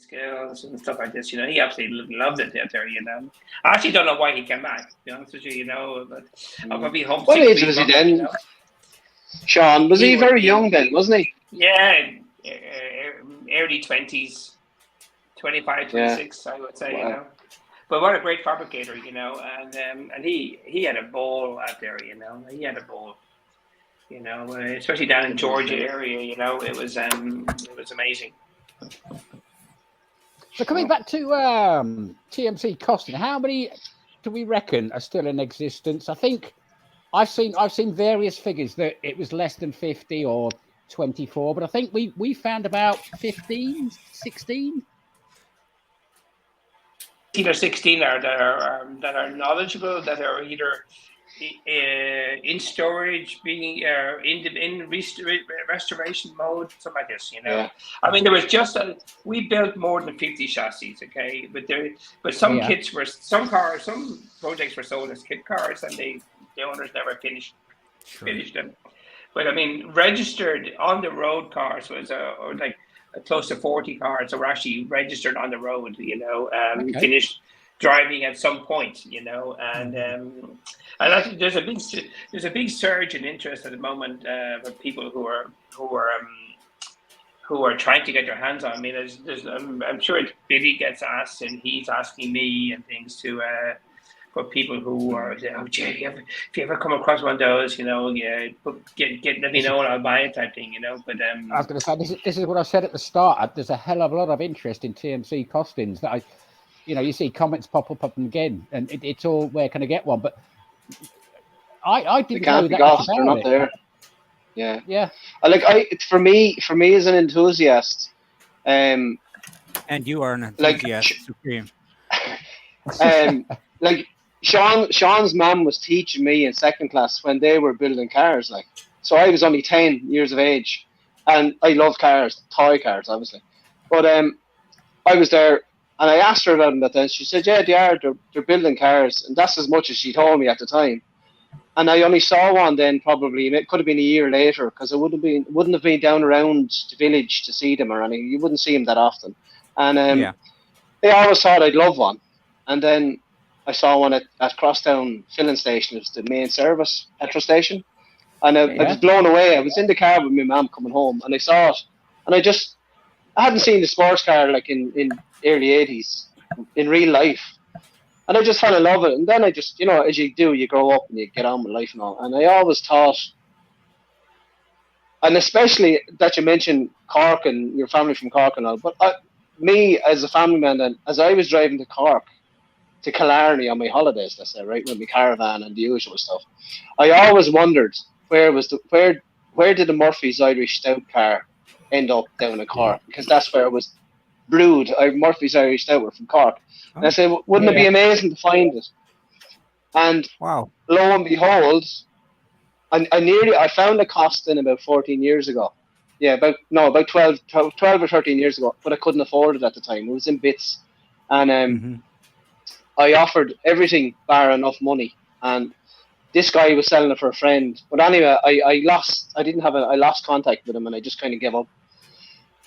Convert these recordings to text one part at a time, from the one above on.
skills and stuff like this. He absolutely loved it out there. I actually don't know why he came back. To be honest with you, but I'll probably homesick. What age was he then? Sean, was he very young then, wasn't he? Yeah, early 20s, 25, 26, I would say. Wow. But what a great fabricator, and he had a ball out there. He had a ball. Especially down in Georgia area. It was amazing. So coming back to TMC Costin, how many do we reckon are still in existence? I think I've seen various figures that it was less than 50 or 24, but I think we found about 15, 16. Either 16 that are knowledgeable, that are either in storage, being in restoration mode, something like this. I mean, there was we built more than 50 chassis, okay, but some kits were some projects were sold as kit cars, and the owners never finished them. But I mean, registered on the road cars was like close to 40 cars that were actually registered on the road, finished driving at some point, and I think there's a big surge in interest at the moment for people who are trying to get their hands on. I mean, I'm sure Billy gets asked, and he's asking me and things for people who are, Jay, if you ever come across one of those, let me know and I'll buy it type thing, But I was going to say, this is what I said at the start. There's a hell of a lot of interest in TMC Costins that you see comments pop up again, and it's all, where can I get one? But I didn't know that much about they're not it. there. Yeah. For me as an enthusiast, and you are an enthusiast, supreme. Sean's mum was teaching me in second class when they were building cars. So I was only 10 years of age, and I love cars, toy cars, obviously. But I was there, and I asked her about them that then. She said, "Yeah, they're building cars," and that's as much as she told me at the time. And I only saw one then. Probably it could have been a year later, because it wouldn't have been down around the village to see them or anything. You wouldn't see them that often. And they always thought I'd love one. And then I saw one at Crosstown filling station. It was the main service petrol station, and I was blown away. I was in the car with my mum coming home, and I saw it, and I hadn't seen the sports car in early 80s in real life, and I just fell in love with it. And then I just, as you do, you grow up and you get on with life and all. And I always thought, and especially that you mentioned Cork and your family from Cork and all, but me as a family man, then, as I was driving to Cork, to Killarney on my holidays, let's say, right, with my caravan and the usual stuff, I always wondered where did the Murphy's Irish Stout car end up down in Cork, because that's where it was brewed. Murphy's Irish Stout were from Cork, and I said, wouldn't it be amazing to find it? And wow, lo and behold, I found a Costin about 14 years ago. Yeah, about 12 or 13 years ago, but I couldn't afford it at the time. It was in bits, and I offered everything bar enough money, and this guy was selling it for a friend. But anyway, I lost contact with him, and I just kind of gave up.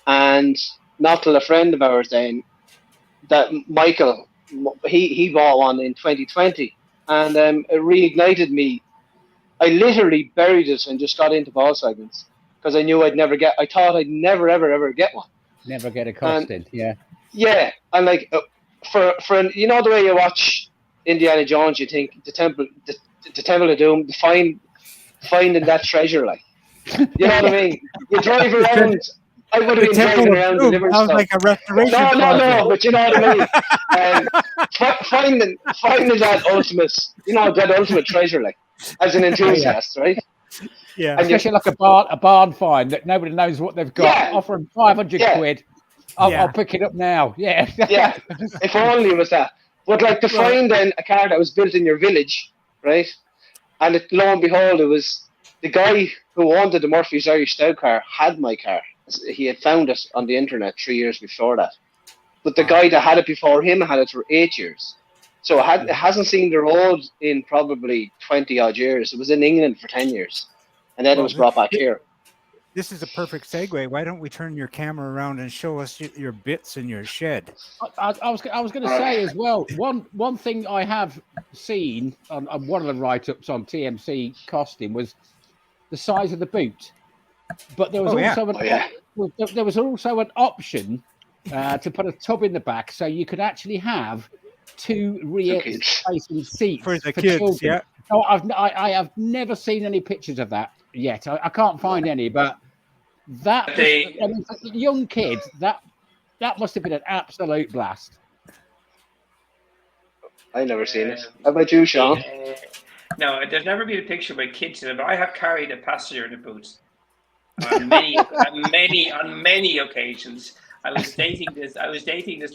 And not till a friend of ours then, that Michael, he bought one in 2020, and it reignited me. I literally buried it and just got into Volkswagens, because I knew I thought I'd never ever get one. Never get a Costin, Yeah, and for the way you watch Indiana Jones, you think the Temple of Doom, finding that treasure, you know what I mean? You drive around. I would have been driving around delivering stuff. Sounds like a restoration. No, but you know what I mean. Finding that ultimate treasure, as an enthusiast, right? Yeah, and especially like a barn find that nobody knows what they've got. Yeah. Offering 500 quid. I'll pick it up now. Yeah. If only it was that. But to find then a car that was built in your village, right? And lo and behold, it was the guy who wanted the Murphy's Irish Stout car had my car. He had found it on the internet 3 years before that. But the guy that had it before him had it for 8 years. So it hasn't seen the road in probably 20 odd years. It was in England for 10 years. And then it was brought back here. This is a perfect segue. Why don't we turn your camera around and show us your bits in your shed? I was going to say as well. One thing I have seen on one of the write-ups on TMC Costin was the size of the boot, but there was there was also an option to put a tub in the back, so you could actually have two rear-facing seats for the kids. children. Yeah. Oh, I have never seen any pictures of that yet. I can't find any, but that was, I mean, for young kids, that must have been an absolute blast. I never seen it. How about you, Sean? No, there's never been a picture with kids in it, but I have carried a passenger in the boot on many occasions. I was dating this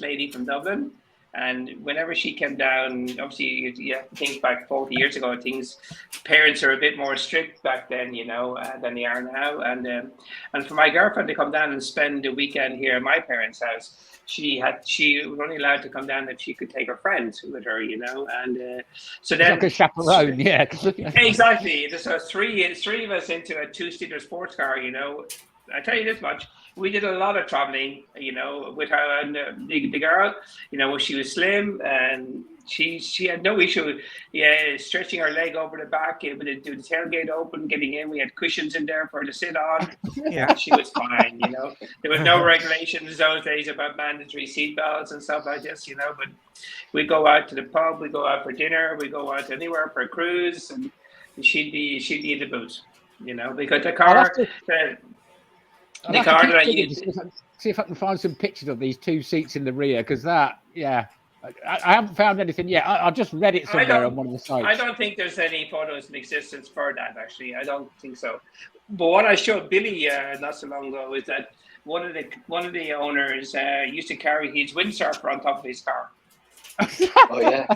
lady from Dublin, and whenever she came down, obviously you have to think back 40 years ago, parents are a bit more strict back then, than they are now. And for my girlfriend to come down and spend the weekend here at my parents' house, she was only allowed to come down if she could take her friends with her, and so then like a chaperone, yeah. Exactly. So three of us into a 2-seater sports car, I tell you this much. We did a lot of traveling, with her and the girl. She was slim and she had no issue, stretching her leg over the back, able to do the tailgate open, getting in. We had cushions in there for her to sit on. Yeah, she was fine. There was no regulations those days about mandatory seatbelts and stuff like this. But we go out to the pub, we go out for dinner, we go out anywhere for a cruise, and she'd be in the boot, because the car. The car that I used. See if I can find some pictures of these two seats in the rear, because I haven't found anything yet. I just read it somewhere on one of the sites. I don't think there's any photos in existence for that, actually. I don't think so. But what I showed Billy not so long ago is that one of the owners used to carry his windsurfer on top of his car. Oh yeah.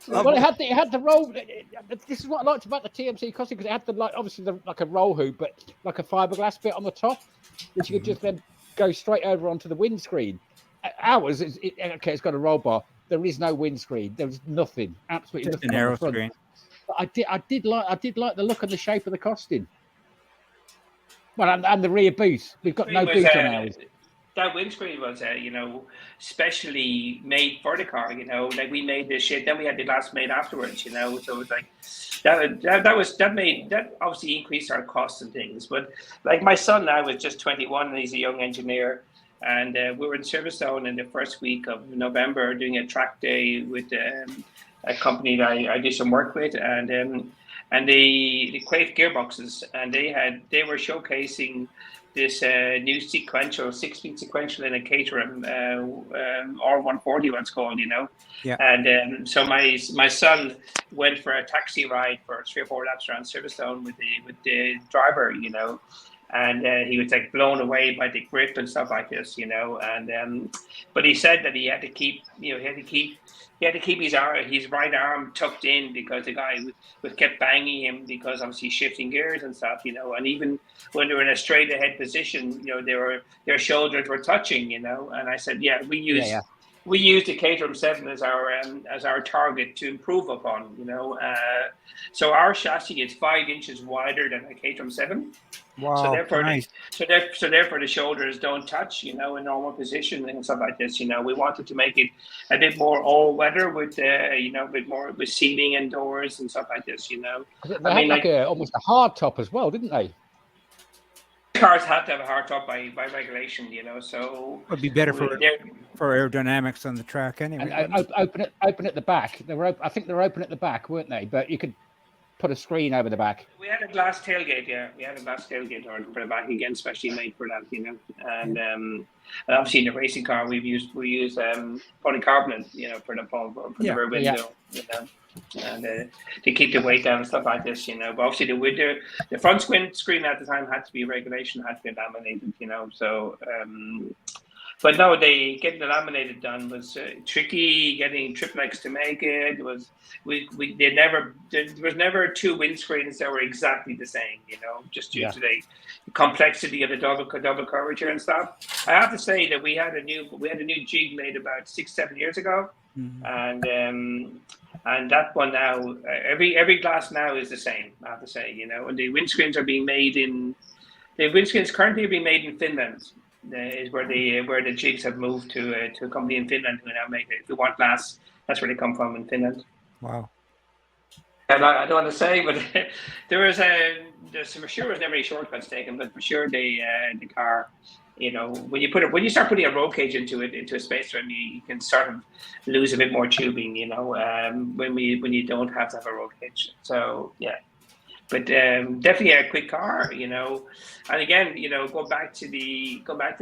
Well, it had the roll. This is what I liked about the TMC Costin, because it had obviously like a roll hoop, but like a fiberglass bit on the top, which you could just then go straight over onto the windscreen. Ours it's got a roll bar. There is no windscreen. There's nothing. Absolutely just nothing. An aero screen. But I did like the look and the shape of the Costin. Well, and the rear boot. We've got no boot on ours. That windscreen was, specially made for the car. Like we made this shit, then we had the glass made afterwards. So it was like that obviously increased our costs and things. But like my son now is just 21 and he's a young engineer, and we were in Silverstone in the first week of November doing a track day with a company that I did some work with, and the Crate gearboxes, and they were showcasing this new sequential, 6-speed sequential in a Caterham R140, what's called, Yeah. And so my son went for a taxi ride for 3 or 4 laps around Silverstone with the driver, and he was like blown away by the grip and stuff like this, and but he said that he had to keep his right arm tucked in, because the guy was kept banging him, because obviously shifting gears and stuff, and even when they were in a straight ahead position, their shoulders were touching, and I said, we use the Caterham 7 as our target to improve upon, so our chassis is 5 inches wider than a Caterham 7. Wow, so therefore, nice. Therefore the shoulders don't touch, in normal position and stuff like this. We wanted to make it a bit more all-weather with, with seating and doors and stuff like this. They had almost a hard top as well, didn't they? Cars have to have a hard top by regulation, so it would be better for aerodynamics on the track anyway. And open at the back. I think they were open at the back, weren't they? But you could put a screen over the back. We had a glass tailgate, for the back again, especially made for that, and obviously in the racing car we use polycarbonate, for the rear window, and to keep the weight down and stuff like this, But obviously the front screen at the time had to be regulation, had to be laminated, so. But no, getting the laminated done was tricky. Getting triplex to make it there was never 2 windscreens that were exactly the same, just due to the complexity of the double curvature and stuff. I have to say that we had a new jig made about 6-7 years ago, and And that one now, every glass now is the same, I have to say, you know. And the windscreens are being made the windscreens currently are being made in Finland. Is where the jigs have moved to a company in Finland who now make it. If you want glass, that's where they come from in Finland. Wow. And I don't want to say, but there's for sure was never any shortcuts taken, but for sure the car, you know, when you start putting a roll cage into a space trim, you can sort of lose a bit more tubing, you know, when you don't have to have a roll cage. So yeah. But definitely a quick car, you know, and again, you know, go back to the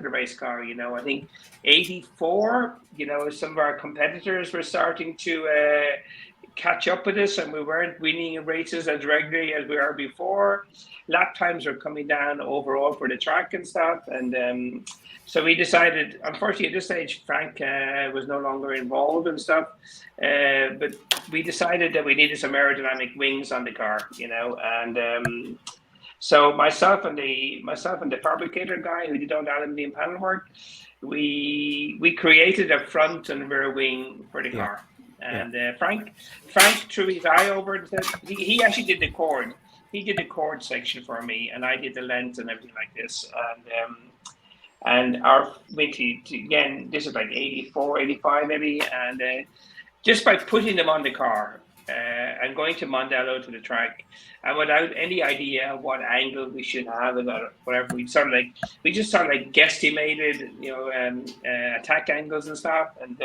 race car, you know. I think '84, you know, some of our competitors were starting to catch up with us, and we weren't winning races as regularly as we were before. Lap times were coming down overall for the track and stuff, and so we decided. Unfortunately, at this stage, Frank was no longer involved and stuff, but we decided that we needed some aerodynamic wings on the car, you know, and so myself and the fabricator guy who did all the aluminum panel work, we created a front and rear wing for the car. And Frank threw his eye over it. He actually did the cord. He did the cord section for me, and I did the length and everything like this. And our again, this is like 84, 85 maybe, and just by putting them on the car and going to Mondello to the track, and without any idea of what angle we should have about whatever, we just sort of like guesstimated, you know, attack angles and stuff. And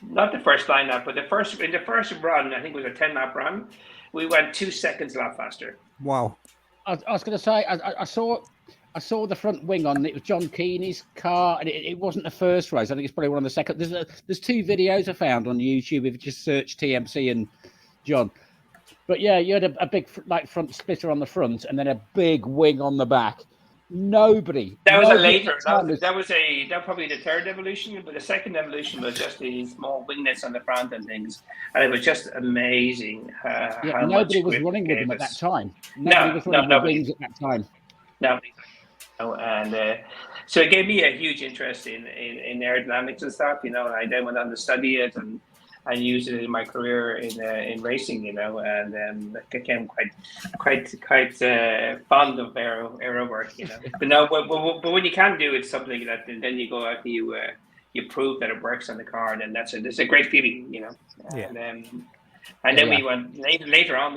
not the first lineup, but in the first run, I think it was a 10-lap run, we went 2 seconds a lap faster. Wow. I was going to say, I saw the front wing on it was John Keeney's car, and it wasn't the first race. I think it's probably one of the second. There's 2 videos I found on YouTube if you just search TMC and John. But yeah, you had a big like front splitter on the front, and then a big wing on the back. Nobody. That was a later. That was probably the third evolution, but the second evolution was just the small winglets on the front and things, and it was just amazing. How nobody was running with them at that time. Nobody was running with wings at that time. Nobody. And so it gave me a huge interest in aerodynamics and stuff, you know. And I then went on to study it and used it in my career in racing, you know, and became quite fond of aero work, you know. But no, but when you can do it something that, then you go out and you prove that it works on the car, and it's a great feeling, you know. And then we went later on.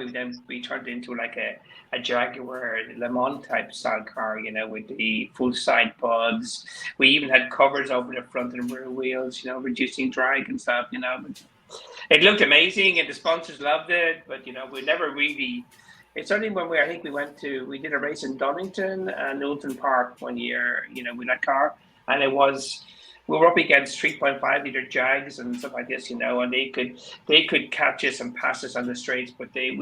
We turned into like a Jaguar Le Mans type style car, you know, with the full side pods. We even had covers over the front and rear wheels, you know, reducing drag and stuff, you know. But it looked amazing, and the sponsors loved it. But you know, we never really. It's only when we did a race in Donington and Newton Park one year, you know, with that car, and we were up against 3.5 liter Jags and stuff like this, you know, and they could catch us and pass us on the straights, but it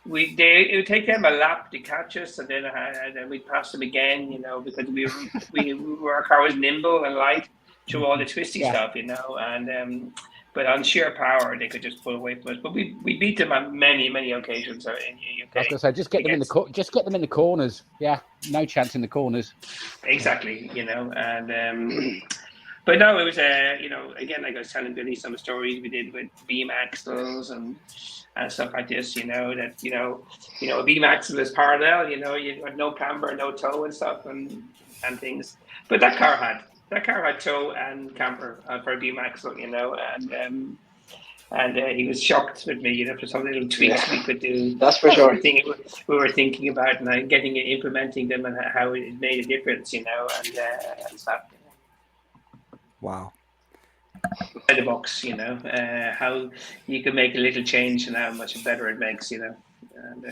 would take them a lap to catch us, and then we'd pass them again, you know, because our car was nimble and light through all the twisty stuff, you know, and but on sheer power they could just pull away from us. But we beat them on many occasions in UK. I was going to say, just get them in the corners. Yeah, no chance in the corners. Exactly, you know, and. But no, it was you know, again, like I was telling Billy some stories we did with beam axles and stuff like this, you know, that you know, a beam axle is parallel, you know, you had no camber, no toe and stuff and things. But that car had toe and camber for a beam axle, you know, and he was shocked with me, you know, for some little tweaks we could do. That's for sure. We were thinking about and implementing them and how it made a difference, you know, and stuff. Wow. The box, you know, how you can make a little change and how much better it makes, you know. And,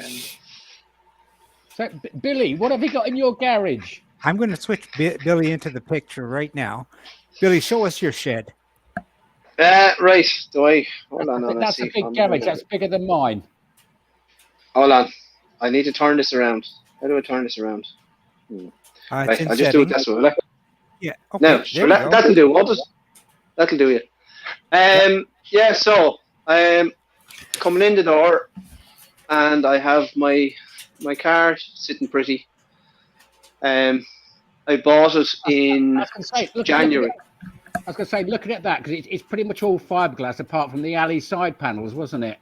So, Billy, what have you got in your garage? I'm going to switch Billy into the picture right now. Billy, show us your shed. Right. Do I? Hold on. That's a big garage. That's bigger than mine. Hold on. I need to turn this around. How do I turn this around? Right, I'll just do it this way. Yeah. Okay. No, sure, that'll do. That'll do it. Yeah. So I'm coming in the door, and I have my car sitting pretty. I bought it in January. was going to say, looking at that, because it's pretty much all fiberglass apart from the alley side panels, wasn't it?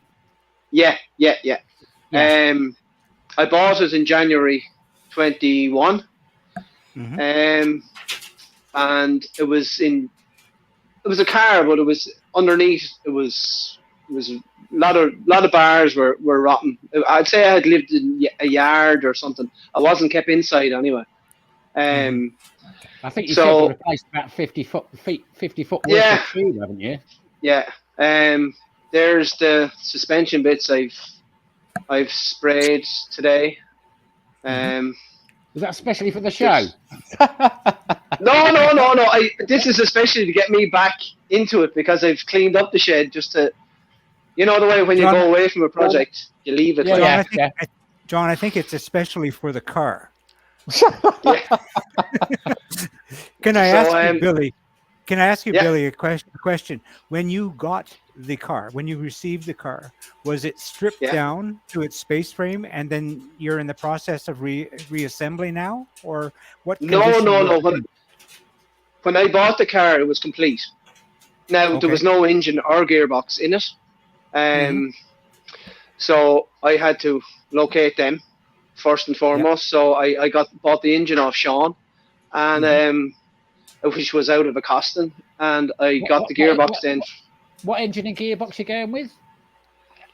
Yeah. Yeah. I bought it in January 21. Mhm. And it was a car, but it was underneath. It was a lot of bars were rotten. I'd say I had lived in a yard or something. I wasn't kept inside anyway. I think you So- said you replaced about 50 foot worth Yeah. of tube, haven't you? Yeah. There's the suspension bits I've sprayed today. Was that especially for the show? No. This is especially to get me back into it because I've cleaned up the shed just to, the way when you John- go away from a project, you leave it. Yeah, like, John, I think it's especially for the car. Can I ask you, Billy? Can I ask you, Yeah. Billy, a question? When you got the car, when you received the car, was it stripped Yeah. down to its space frame, and then you're in the process of reassembly now, or what? No. condition was it in? When I bought the car, it was complete. Now, Okay. there was no engine or gearbox in it. So I had to locate them first and foremost. So I bought the engine off Sean, and which was out of a Costin, and I got the gearbox then. What engine and gearbox you going with?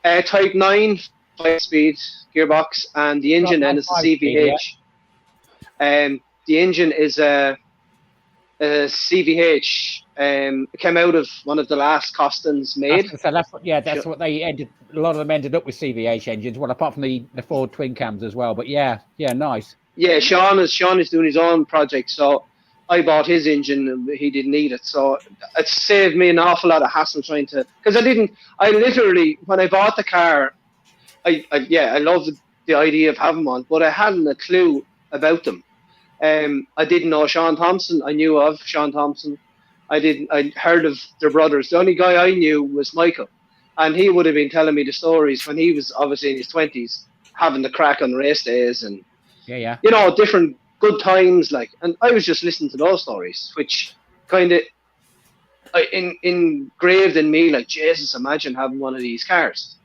Type 9 5-speed gearbox, and the engine then is the 5-speed, CVH. The engine is a CVH. It came out of one of the last Costins made. So that's what they ended. A lot of them ended up with CVH engines. Well, apart from the Ford twin cams as well. But yeah, nice. Yeah, Sean is doing his own project, so I bought his engine and he didn't need it. So it saved me an awful lot of hassle trying to, because I literally, when I bought the car, I loved the idea of having one, but I hadn't a clue about them. I didn't know Sean Thompson. I knew of Sean Thompson. I heard of their brothers. The only guy I knew was Michael, and he would have been telling me the stories when he was obviously in his 20s, having the crack on race days and different good times. And I was just listening to those stories, which kind of engraved in me. Like, Jesus, imagine having one of these cars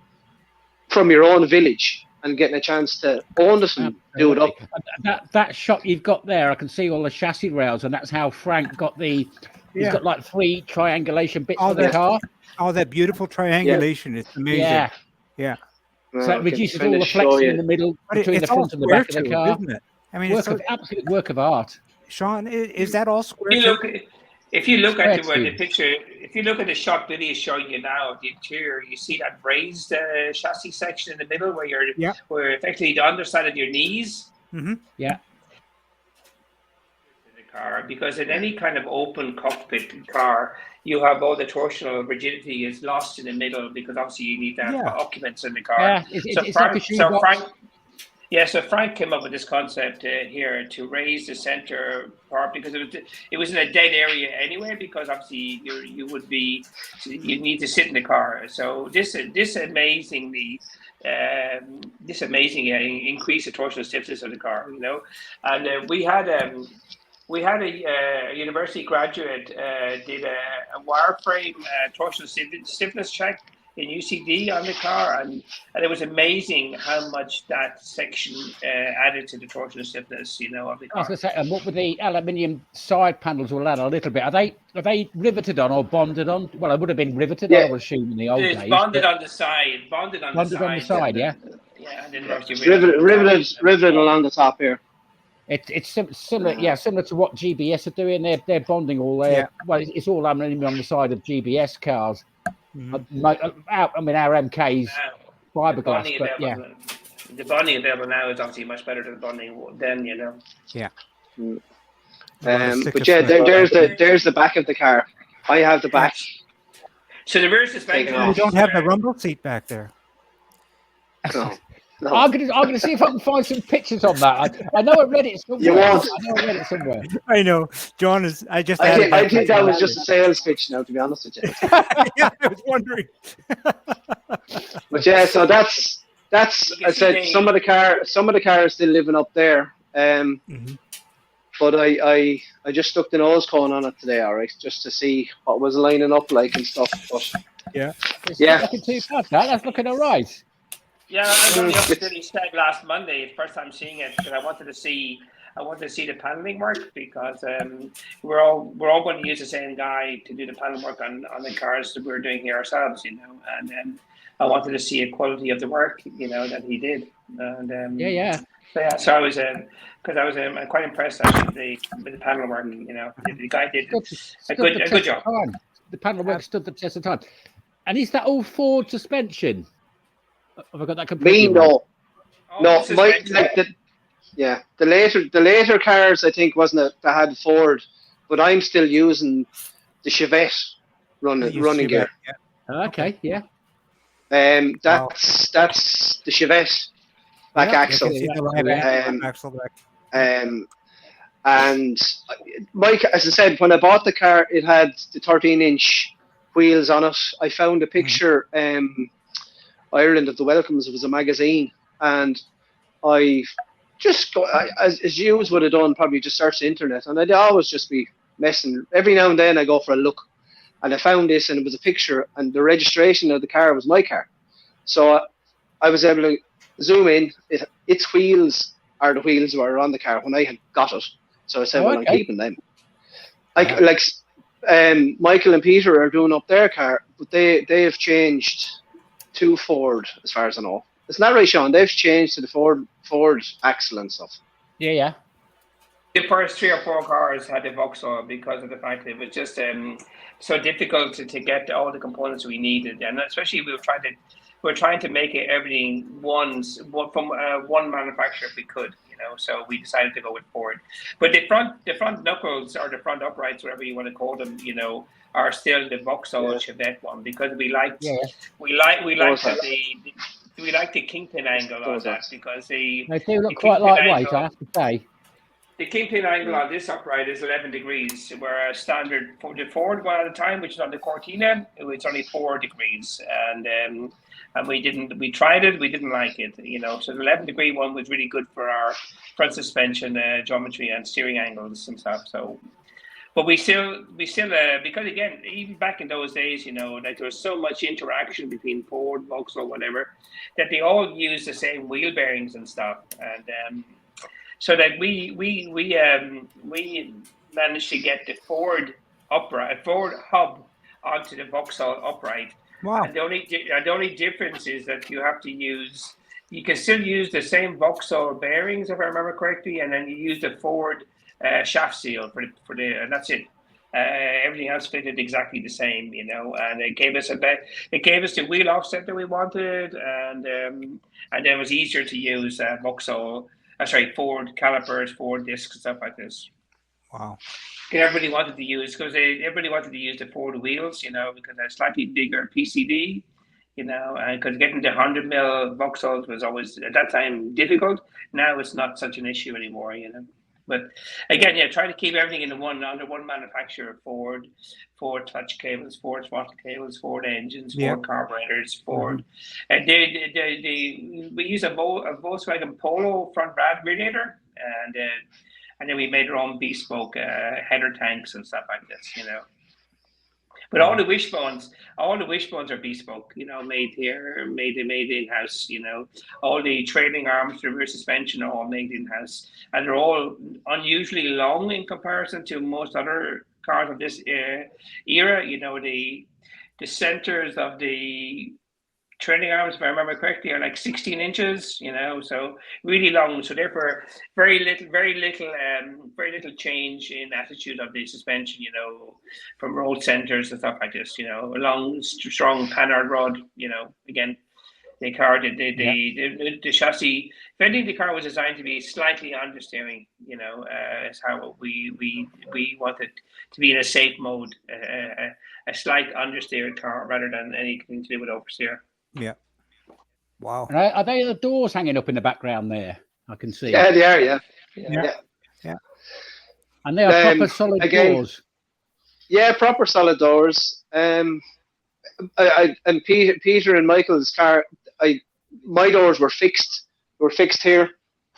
from your own village and getting a chance to own it and do it up. That shot you've got there, I can see all the chassis rails, and that's how Frank got the. He's got like 3 triangulation bits for the car. Oh, that beautiful triangulation! It's amazing. Yeah. So it reduces all the flexing in the middle between the front and the back of the car. Isn't it? I mean, it's absolute work of art. Sean, is that all square? If you look at the picture, if you look at the shot Billy is showing you now of the interior, you see that raised chassis section in the middle where effectively the underside of your knees. Yeah. The car, because in any kind of open cockpit car, you have all the torsional rigidity is lost in the middle because obviously you need to have occupants in the car. So Frank came up with this concept here to raise the center part because it was in a dead area anyway. Because obviously you need to sit in the car. So this amazingly increased the torsional stiffness of the car, and we had a university graduate did a wireframe torsional stiffness check in UCD on the car, and it was amazing how much that section added to the torsional stiffness, of the car. I was going to say, and what with the aluminium side panels will add a little bit. Are they riveted on or bonded on? Well, it would have been riveted, I would assume, in the old days. Bonded on the side. Bonded on the side, yeah. Yeah, and then riveted along the top here. It's similar, similar to what GBS are doing. They're bonding all there. Well, it's all aluminium on the side of GBS cars. Our MK's fiberglass, but the bonding available now is obviously much better than the bonding then, Yeah. But there's the back of the car. I have the back. So the rear suspension. You don't have the rumble seat back there. No. I'm gonna see if I can find some pictures on that. I know I read it somewhere. You won't. I know I read it somewhere. I know. John is. I think that was just a sales pitch now, to be honest with you. Yeah, I was wondering. But yeah, so that's. I said some of the car is still living up there. but I just stuck the nose cone on it today, all right, just to see what was lining up like and stuff. But It's Yeah. not looking too bad. That's looking all right. Yeah, I was only up at Billy Stag last Monday. First time seeing it because I wanted to see the paneling work because we're all going to use the same guy to do the panel work on the cars that we're doing here ourselves, you know. And I wanted to see a quality of the work, you know, that he did. And Yeah. So I was because I was quite impressed actually with the panel work, you know. The guy did a good job. The panel work stood the test of time. And is that all Ford suspension? Have I got that completely Me, wrong? no, the later cars I think wasn't it that had Ford, but I'm still using the Chevette running gear. Okay, yeah. That's the Chevette back axle. And Mike, as I said, when I bought the car, it had the 13-inch wheels on it. I found a picture, Ireland of the Welcomes. It was a magazine, and I just go as you would have done, probably just search the internet, and I'd always just be messing. Every now and then I go for a look, and I found this, and it was a picture, and the registration of the car was my car, so I was able to zoom in. Its wheels are the wheels that were on the car when I had got it, so I said, "Well, I'm keeping them." Michael and Peter are doing up their car, but they have changed to Ford as far as I know. Isn't that right, Sean? They've changed to the Ford axle and stuff. Yeah. The first 3 or 4 cars had the Vauxhall because of the fact that it was just so difficult to get all the components we needed, and especially we were trying to make everything from one manufacturer if we could, you know. So we decided to go with Ford. But the front knuckles or the front uprights, whatever you want to call them, you know, are still the Vauxhall Chevette one because we liked the kingpin angle on that because they do look quite lightweight, I have to say. The kingpin angle on this upright is 11 degrees, whereas standard for the Ford one at the time, which is on the Cortina, it's only 4 degrees, and we tried it, we didn't like it, you know. So the 11-degree one was really good for our front suspension geometry and steering angles and stuff. So, but we still because again, even back in those days, you know, like there was so much interaction between Ford, Vauxhall, whatever, that they all used the same wheel bearings and stuff, and so that we managed to get the Ford hub onto the Vauxhall upright. Wow. And the only difference is that you can still use the same Vauxhall bearings, if I remember correctly, and then you use the Ford shaft seal for the and that's it. Everything else fitted exactly the same, you know, and it gave us the wheel offset that we wanted, and then it was easier to use Ford calipers, Ford discs, stuff like this. Wow. Everybody wanted to use the Ford wheels, you know, because they're slightly bigger PCD, you know, because getting the 100 mil Vauxhalls was always at that time difficult. Now it's not such an issue anymore, you know. But again, try to keep everything under one manufacturer: Ford clutch cables, Ford throttle cables, Ford engines, Ford carburetors, Ford. And we use a Volkswagen Polo front radiator, and then we made our own bespoke header tanks and stuff like this, you know. But all the wishbones are bespoke, you know, made here, made in house, you know. All the trailing arms, the rear suspension are all made in house, and they're all unusually long in comparison to most other cars of this era. You know, the centers of the trailing arms, if I remember correctly, are like 16 inches, you know, so really long. So therefore, very little change in attitude of the suspension, you know, from road centers and stuff like this, you know, a long, strong panhard rod, you know. Again, the chassis. If anything, the car was designed to be slightly understeering, you know, is how we wanted to be in a safe mode, a slight understeered car rather than anything to do with oversteer. Yeah. Wow. And are they the doors hanging up in the background there? I can see. Yeah, they are. Yeah. And they are proper solid doors. Yeah, proper solid doors. And Peter and Michael's car, my doors were fixed. Were fixed here.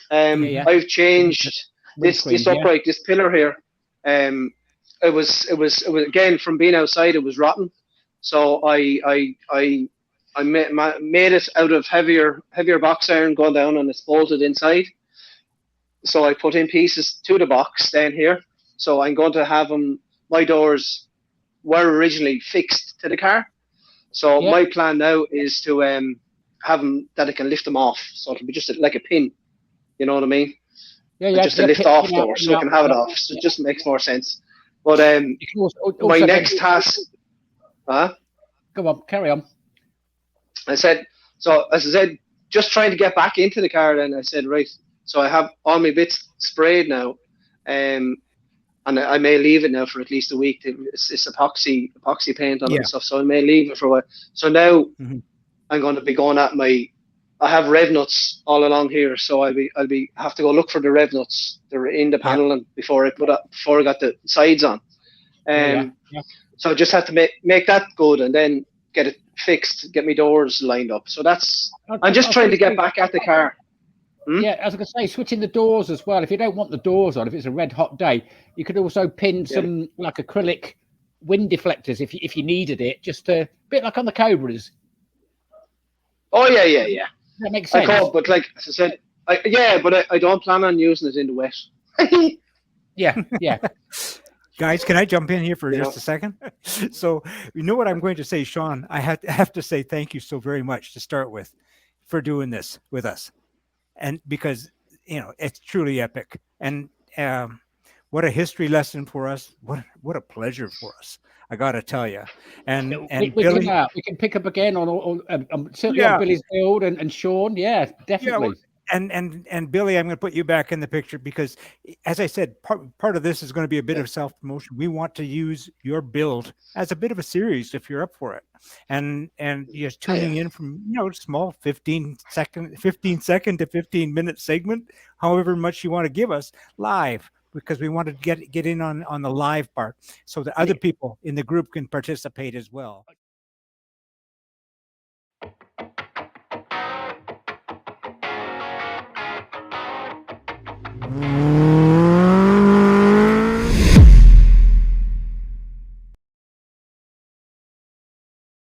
I've changed this windscreen, upright, this pillar here, it was again from being outside, it was rotten. So I made it out of heavier box iron going down, and it's bolted inside. So I put in pieces to the box down here. So I'm going to have them. My doors were originally fixed to the car. So Yeah. my plan now is to have them that I can lift them off. So it'll be just like a pin. You know what I mean? Yeah, Just a lift off door, so I can have it off. So it just makes more sense. But You can also my then- next task, Go on, carry on. as I said, just trying to get back into the car. Then I said, right, so I have all my bits sprayed now, and I may leave it now for at least a week. It's epoxy paint on it and stuff, so I may leave it for a while. So now I'm going to be going at I have rev nuts all along here, so I'll have to go look for the rev nuts. They're in the paneling before I got the sides on. So I just have to make that good and then get it fixed, get my doors lined up. So I'm just trying to get back at the car. Yeah, as I was going to say, switching the doors as well. If you don't want the doors on, if it's a red hot day, you could also pin some like acrylic wind deflectors if you needed it, just a bit like on the Cobras. Oh yeah. That makes sense. But like as I said, I don't plan on using it in the wet. Yeah. Guys, can I jump in here for just a second? So, you know what I'm going to say, Sean? I have to say thank you so very much to start with for doing this with us, and because it's truly epic, and what a history lesson for us. What a pleasure for us. I got to tell you, and Billy, we can pick up again on certainly on Billy's build and Sean. Yeah, definitely. Yeah, and Billy, I'm going to put you back in the picture because, as I said, part of this is going to be a bit of self-promotion. We want to use your build as a bit of a series if you're up for it, and just tuning in from small 15 second to 15-minute segment, however much you want to give us live, because we want to get in on the live part so that other people in the group can participate as well.